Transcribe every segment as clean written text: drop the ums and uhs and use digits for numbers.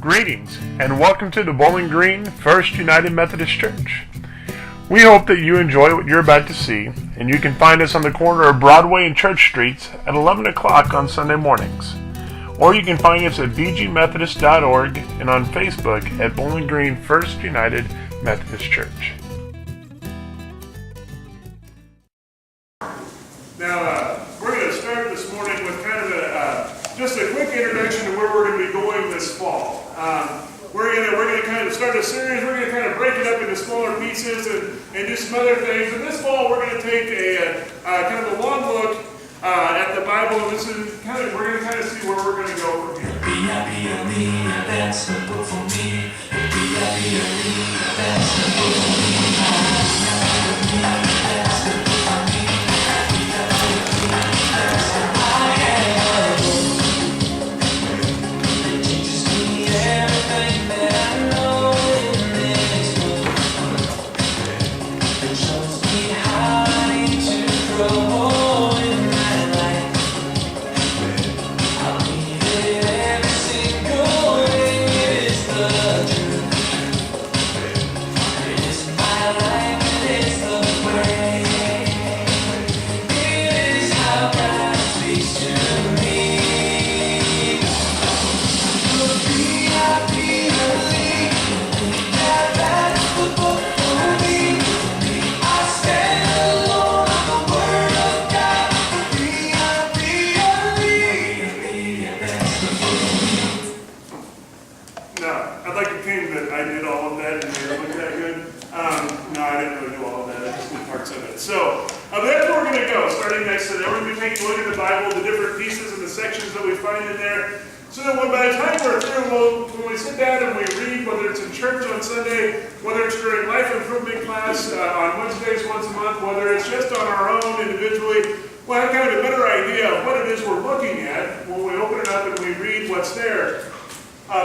Greetings, and welcome to the Bowling Green First United Methodist Church. We hope that you enjoy what you're about to see, and you can find us on the corner of Broadway and Church Streets at 11 o'clock on Sunday mornings. Or you can find us at bgmethodist.org and on Facebook at Bowling Green First United Methodist Church. Now, we're going to start this morning with kind of just a quick introduction to where we're going to be going this fall. We're going to kind of start a series. We're going to kind of break it up into smaller pieces and do some other things. And this fall, we're going to take a kind of a long look at the Bible. And this is kind of, we're going to kind of see where we're going to go from here. That's the book for me. That's the book for me.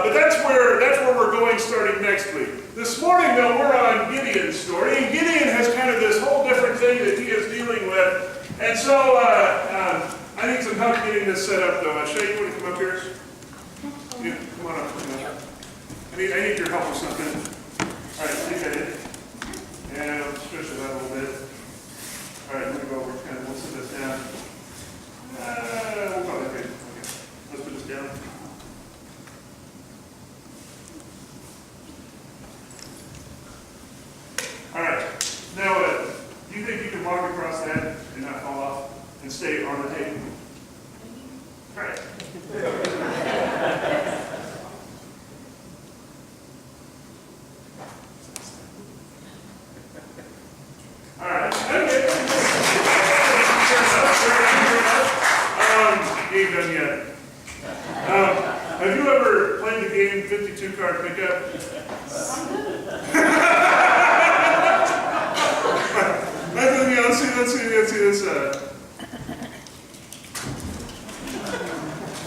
But that's where we're going starting next week. This morning, though, we're on Gideon's story, and Gideon has kind of this whole different thing that he is dealing with. And so I need some help getting this set up, though. Shay, you want to come up here? Yeah, come on up. I need your help with something. All right, I think I did. Yeah, let's stretch it out a little bit. All right, we'll go over kind of, we'll set this down. We'll probably okay. Let's put this down. All right. Now, do you think you can walk across that and not fall off and stay on the table? All right. All right. Okay. You ain't done yet. Have you ever played the game 52 card pickup? Let's see this.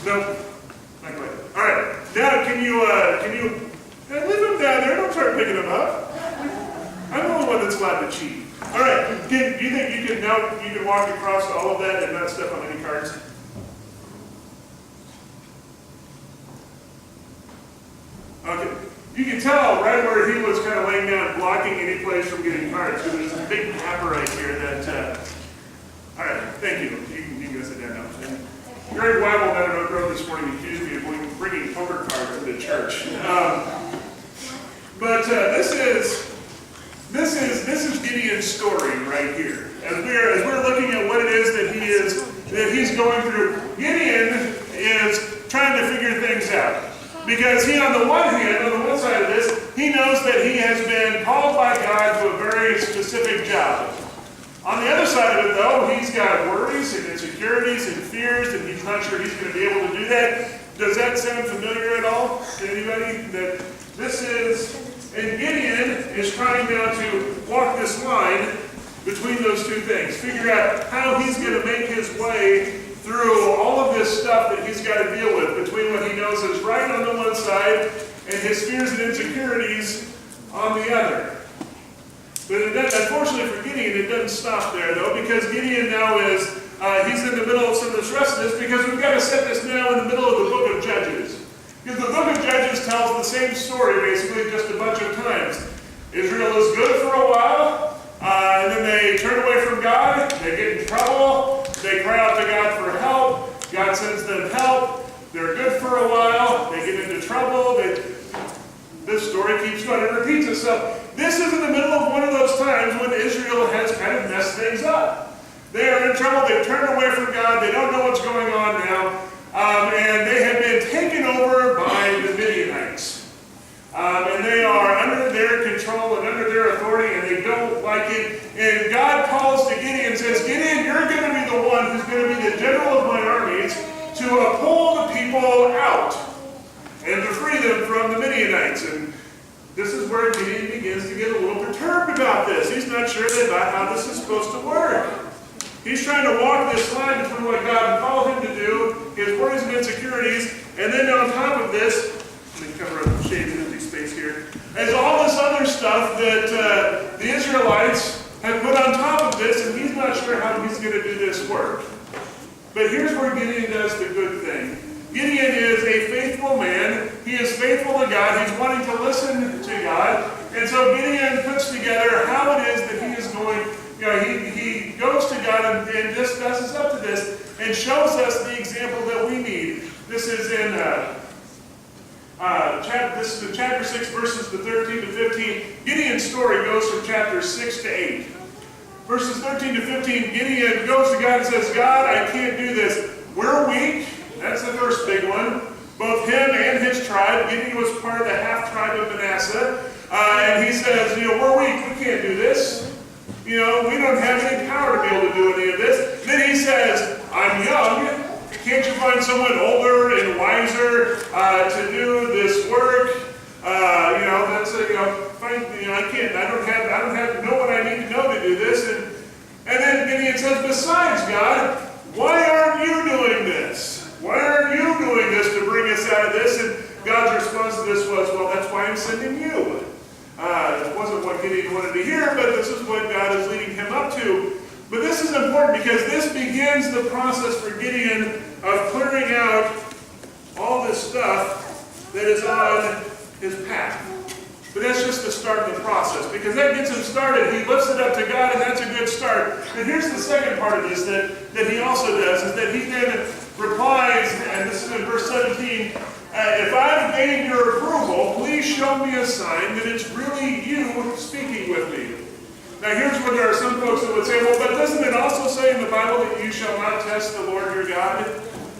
Nope, not quite. All right, now can you leave them down there? Don't try picking them up. I'm the only one that's allowed to cheat. All right, do you think you can walk across all of that and not step on any cards? Okay. You can tell right where he was kind of laying down, blocking any place from getting cards. Because there's a big gap right here that, all right, thank you. You can go sit down now. Greg Weibel down in Oak Grove this morning accused me of bringing poker cards to the church. But this is Gideon's story right here. As we're looking at what it is that he's going through, Gideon is trying to figure things out. Because he, on the one side of this, he knows that he has been called by God to a very specific job. On the other side of it, though, he's got worries and insecurities and fears, and he's not sure he's going to be able to do that. Does that sound familiar at all to anybody? That this is, and Gideon is trying now to walk this line between those two things. Figure out how he's going to make his way through all of this stuff that he's got to deal with between what he knows is right on the one side and his fears and insecurities on the other. But unfortunately for Gideon, it doesn't stop there, though, because Gideon now is, he's in the middle of some of this rest of this, because we've got to set this now in the middle of the book of Judges. Because the book of Judges tells the same story basically just a bunch of times. Israel is good for a while, and then they turn away from God, they get in trouble, they cry out to God for help, God sends them help, they're good for a while, they get into trouble, this story keeps going, it repeats itself. This is in the middle of one of those times when Israel has kind of messed things up. They are in trouble, they've turned away from God, they don't know what's going on now, and they have been taken over by the Midianites. And they are under their control and under their authority, and they don't like it. And God calls to Gideon and says, Gideon, you're going to be the one who's going to be the general of my armies to pull the people out and to free them from the Midianites. And this is where Gideon begins to get a little perturbed about this. He's not sure about how this is supposed to work. He's trying to walk this line between what God called him to do, his worries and insecurities, and then on top of this, let me cover up the shade and empty space here, there's all this other stuff that the Israelites have put on top of this, and he's not sure how he's going to do this work. But here's where Gideon does the good thing. Gideon is a faithful man. He is faithful to God. He's wanting to listen to God. And so Gideon puts together how it is that he is going, he goes to God and discusses up to this and shows us the example that we need. This is in chapter 6, verses 13 to 15. Gideon's story goes from chapter 6 to 8. Verses 13 to 15, Gideon goes to God and says, God, I can't do this. We're weak. That's the first big one. Both him and his tribe. Gideon was part of the half-tribe of Manasseh. And he says, we're weak. We can't do this. We don't have any power to be able to do any of this. Then he says, I'm young. Can't you find someone older and wiser to do this work? I don't know what I need to know to do this. And then Gideon says, besides, God, why aren't you doing this? Why aren't you doing this to bring us out of this? And God's response to this was, well, that's why I'm sending you. It wasn't what Gideon wanted to hear, but this is what God is leading him up to. But this is important because this begins the process for Gideon of clearing out all this stuff that is on his path. But that's just the start of the process, because that gets him started. He lifts it up to God, and that's a good start. And here's the second part of this that he also does, is that he then replies, and this is in verse 17, if I've gained your approval, please show me a sign that it's really you speaking with me. Now here's where there are some folks that would say, well, but doesn't it also say in the Bible that you shall not test the Lord your God?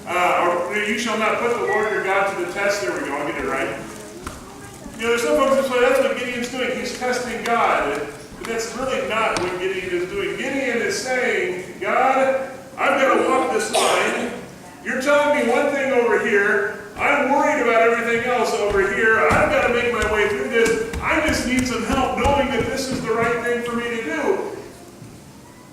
Or you shall not put the Lord your God to the test. There we go, I'll get it right. There's some folks that say that's what Gideon's doing. He's testing God. But that's really not what Gideon is doing. Gideon is saying, God, I've got to walk this line. You're telling me one thing over here. I'm worried about everything else over here. I've got to make my way through this. I just need some help knowing that this is the right thing for me to do.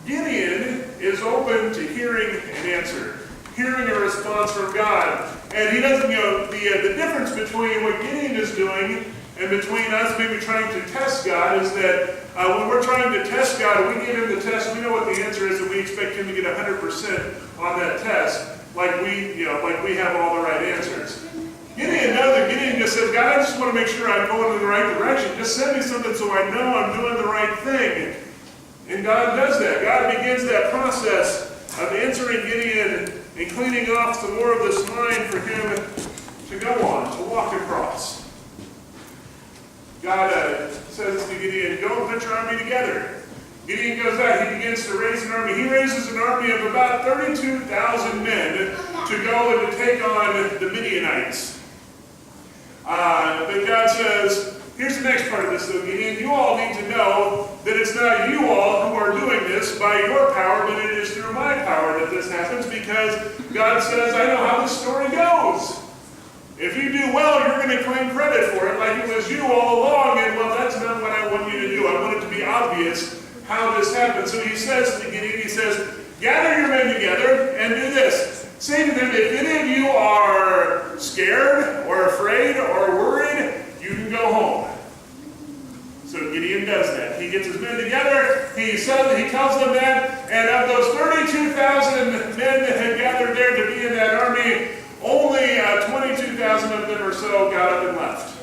Gideon is open to hearing an answer, hearing a response from God. And he doesn't, the difference between what Gideon is doing and between us maybe trying to test God is that when we're trying to test God, we give him the test, we know what the answer is, and we expect him to get 100% on that test, like we have all the right answers. Gideon doesn't. Gideon just says, God, I just want to make sure I'm going in the right direction. Just send me something so I know I'm doing the right thing. And God does that. God begins that process of answering Gideon and cleaning off some more of this line for him to go on, to walk across. God says to Gideon, go and put your army together. Gideon goes out, he begins to raise an army. He raises an army of about 32,000 men to go and to take on the Midianites. But God says, here's the next part of this though, Gideon. You all need to know that it's not you all who are doing this by your power, but it is through my power that this happens, because God says, I know how this story goes. If you do well, you're going to claim credit for it like it was you all along, and well, that's not what I want you to do. I want it to be obvious how this happened. So he says to Gideon, he says, gather your men together and do this. Say to them, if any of you are scared or afraid or worried, you can go home. So Gideon does that. He gets his men together, he tells them that, and of those 32,000 men that had gathered there to be in that army, only 22,000 of them or so got up and left.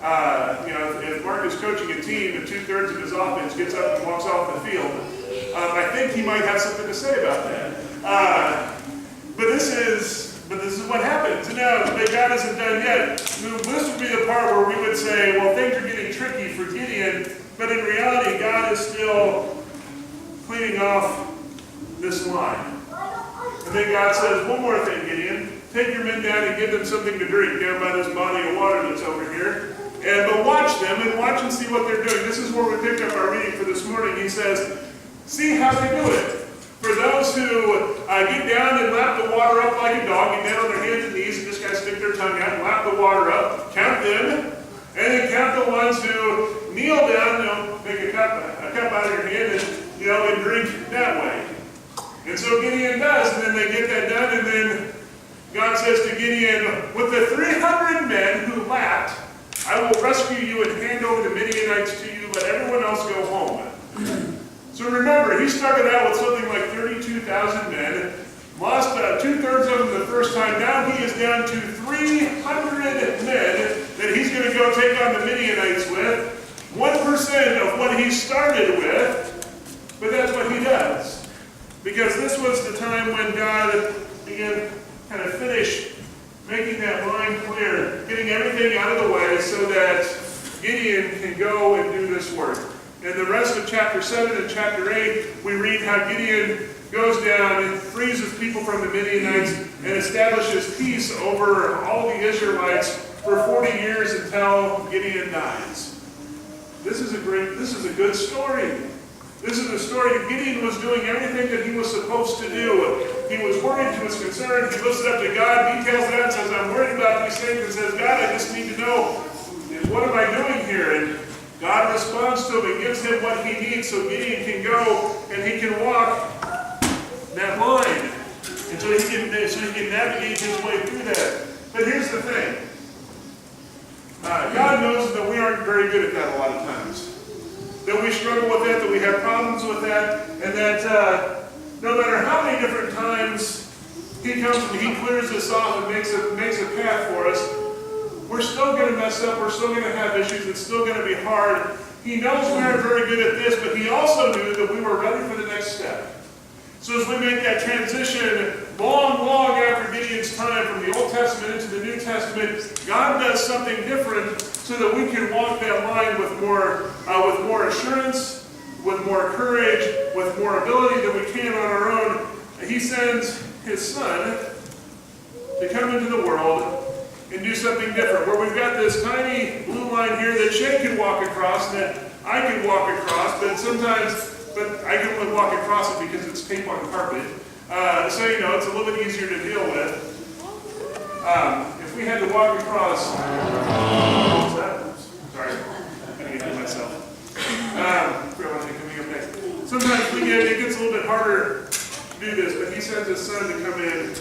If Mark is coaching a team and 2/3 of his offense gets up and walks off the field, I think he might have something to say about that. But this is what happens. Now, God isn't done yet. This would be the part where we would say, well, things are getting tricky for Gideon, but in reality, God is still cleaning off this line. And then God says, one more thing, Gideon. Take your men down and give them something to drink down by this body of water that's over here. But watch them and watch and see what they're doing. This is where we picked up our reading for this morning. He says, see how they do it. For those who get down and lap the water up like a dog, get down on their hands and knees and just kind of stick their tongue out and lap the water up, count them, and then count the ones who kneel down, make a cup out of your hand and drink that way. And so Gideon does, and then they get that done, and then God says to Gideon, with the 300 men who lapped, I will rescue you and hand over the Midianites to you. Let everyone else go home. So remember, he started out with something like 32,000 men, lost 2/3 of them the first time. Now he is down to 300 men that he's going to go take on the Midianites with. 1% of what he started with, but that's what he does. Because this was the time when God began kind of finish making that line clear, getting everything out of the way so that Gideon can go and do this work. In the rest of chapter 7 and chapter 8, we read how Gideon goes down and frees his people from the Midianites and establishes peace over all the Israelites for 40 years until Gideon dies. This is a good story. This is a story that Gideon was doing everything that he was supposed to do. He was worried, he was concerned, he lifted up to God, details it out, and says, I'm worried about these things, and says, God, I just need to know, what am I doing here? And God responds to him and gives him what he needs so Gideon can go and he can walk that line. And so he can navigate his way through that. But here's the thing. God knows that we aren't very good at that a lot of times. That we struggle with that we have problems with that, and that no matter how many different times he comes and he clears us off and makes a path for us, we're still going to mess up, we're still going to have issues, it's still going to be hard. He knows we aren't very good at this, but he also knew that we were ready for the next step. So as we make that transition long after Gideon's time from the Old Testament into the New Testament, God does something different so that we can walk that line with more assurance, with more courage, with more ability than we can on our own. He sends his son to come into the world and do something different. Where we've got this tiny blue line here that Shane can walk across and that I can walk across, but I can only walk across it because it's tape on carpet. So it's a little bit easier to deal with. If we had to walk across, sorry, I'm going to get myself. Coming up next. Sometimes it gets a little bit harder to do this, but he sends his son to come in.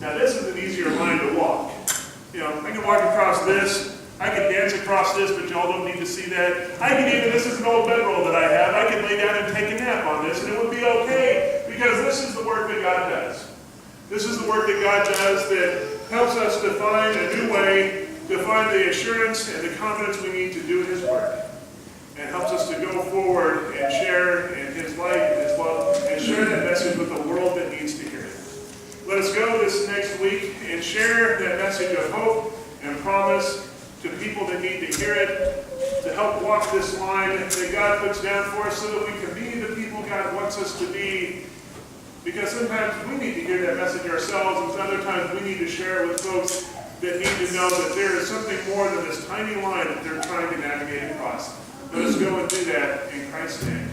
Now this is an easier line to walk. I can walk across this. I can dance across this, but y'all don't need to see that. This is an old bedroll that I have. I can lay down and take a nap on this, and it would be okay, because this is the work that God does. This is the work that God does that helps us to find a new way, to find the assurance and the confidence we need to do His work. And helps us to go forward and share in His light and His love, and share that message with the world that needs to hear it. Let us go this next week and share that message of hope and promise to people that need to hear it, to help walk this line that God puts down for us so that we can be the people God wants us to be. Because sometimes we need to hear that message ourselves, and other times we need to share it with folks that need to know that there is something more than this tiny line that they're trying to navigate across. Let us go and do that in Christ's name.